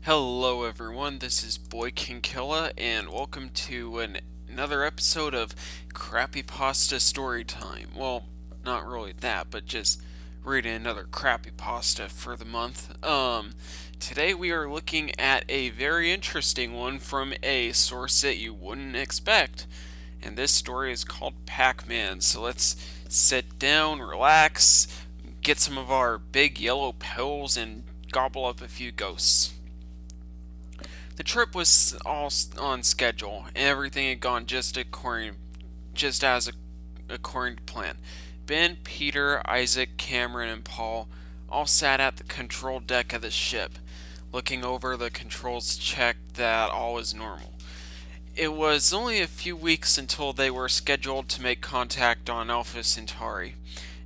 Hello everyone, this is Boy King Killa, and welcome to another episode of Crappypasta Storytime. Well, not really that, but just reading another Crappypasta for the month. Today we are looking at a very interesting one from a source that you wouldn't expect. And this story is called Pac-Man, so let's sit down, relax, get some of our big yellow pills, and gobble up a few ghosts. The trip was all on schedule, and everything had gone according to plan. Ben, Peter, Isaac, Cameron, and Paul all sat at the control deck of the ship, looking over the controls to check that all was normal. It was only a few weeks until they were scheduled to make contact on Alpha Centauri,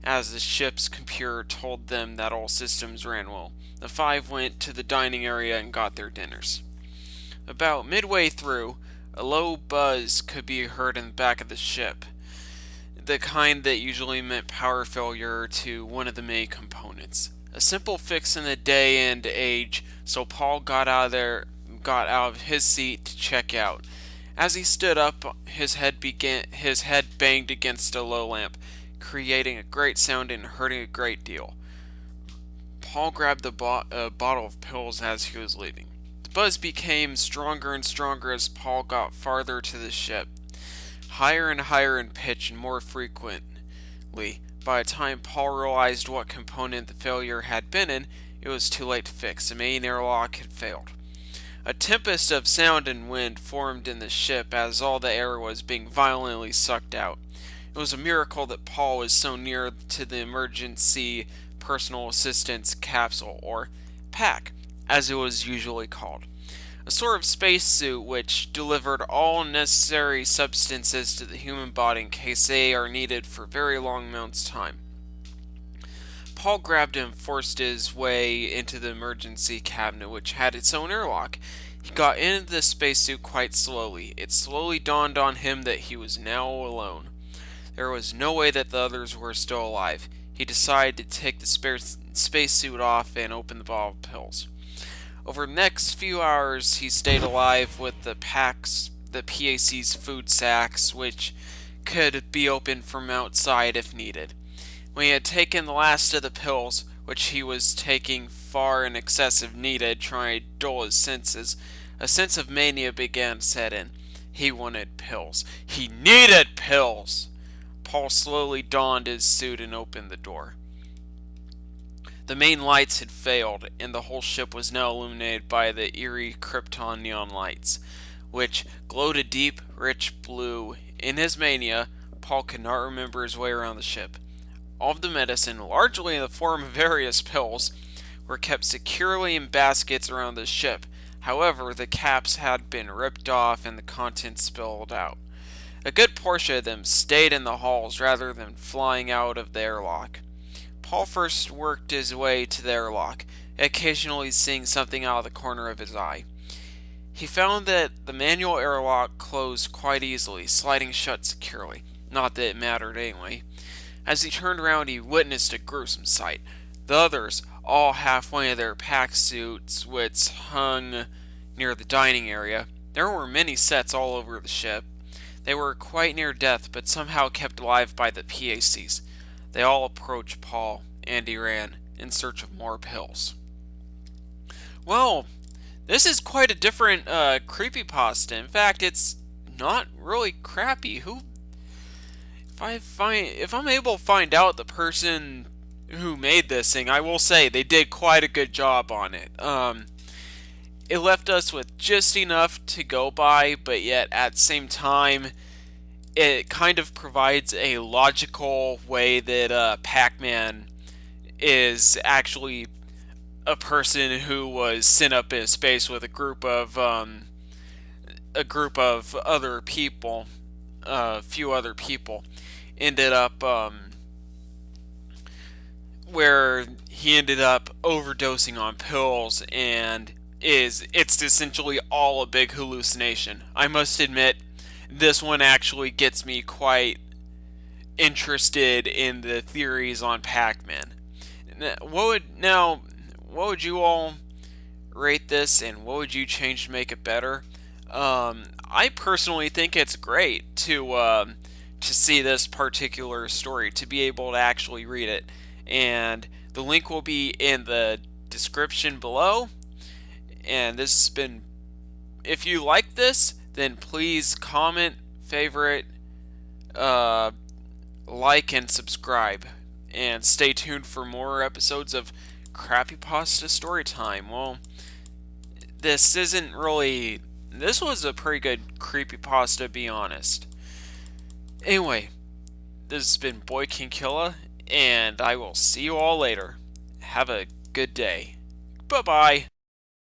as the ship's computer told them that all systems ran well. The five went to the dining area and got their dinners. About midway through, a low buzz could be heard in the back of the ship, the kind that usually meant power failure to one of the main components. A simple fix in the day and age, so Paul got out of his seat to check out. As he stood up, his head banged against a low lamp, creating a great sound and hurting a great deal. Paul grabbed a bottle of pills as he was leaving. The buzz became stronger and stronger as Paul got farther to the ship, higher and higher in pitch and more frequently. By the time Paul realized what component the failure had been in, it was too late to fix. The main airlock had failed. A tempest of sound and wind formed in the ship as all the air was being violently sucked out. It was a miracle that Paul was so near to the emergency personal assistance capsule, or PAC, as it was usually called. A sort of spacesuit which delivered all necessary substances to the human body in case they are needed for very long amounts of time. Paul grabbed and forced his way into the emergency cabinet, which had its own airlock. He got into the spacesuit quite slowly. It slowly dawned on him that he was now alone. There was no way that the others were still alive. He decided to take the spacesuit off and open the bottle of pills. Over the next few hours, he stayed alive with the PAC's food sacks, which could be opened from outside if needed. When he had taken the last of the pills, which he was taking far in excess of needed, trying to dull his senses, a sense of mania began to set in. He wanted pills. He needed pills! Paul slowly donned his suit and opened the door. The main lights had failed, and the whole ship was now illuminated by the eerie Krypton neon lights, which glowed a deep, rich blue. In his mania, Paul could not remember his way around the ship. All of the medicine, largely in the form of various pills, were kept securely in baskets around the ship. However, the caps had been ripped off and the contents spilled out. A good portion of them stayed in the halls rather than flying out of the airlock. Paul first worked his way to the airlock, occasionally seeing something out of the corner of his eye. He found that the manual airlock closed quite easily, sliding shut securely. Not that it mattered anyway. As he turned around, he witnessed a gruesome sight. The others, all halfway in their pack suits, which hung near the dining area. There were many sets all over the ship. They were quite near death, but somehow kept alive by the PACs. They all approached Paul, and he ran, in search of more pills. Well, this is quite a different creepypasta. In fact, it's not really crappy. If I'm able to find out the person who made this thing, I will say they did quite a good job on it. It left us with just enough to go by, but yet at the same time, it kind of provides a logical way that Pac-Man is actually a person who was sent up in space with a group of other people, a few other people, ended up where he ended up overdosing on pills, and it's essentially all a big hallucination. I must admit, this one actually gets me quite interested in the theories on Pac-Man. What would you all rate this, and what would you change to make it better? I personally think it's great to see this particular story, to be able to actually read it, and the link will be in the description below. And this has been. If you like this, then please comment, favorite, uh, like, and subscribe. And stay tuned for more episodes of Crappypasta Storytime. Well, this isn't really. This was a pretty good creepypasta, to be honest. Anyway, this has been Boy King Killa, and I will see you all later. Have a good day. Bye bye.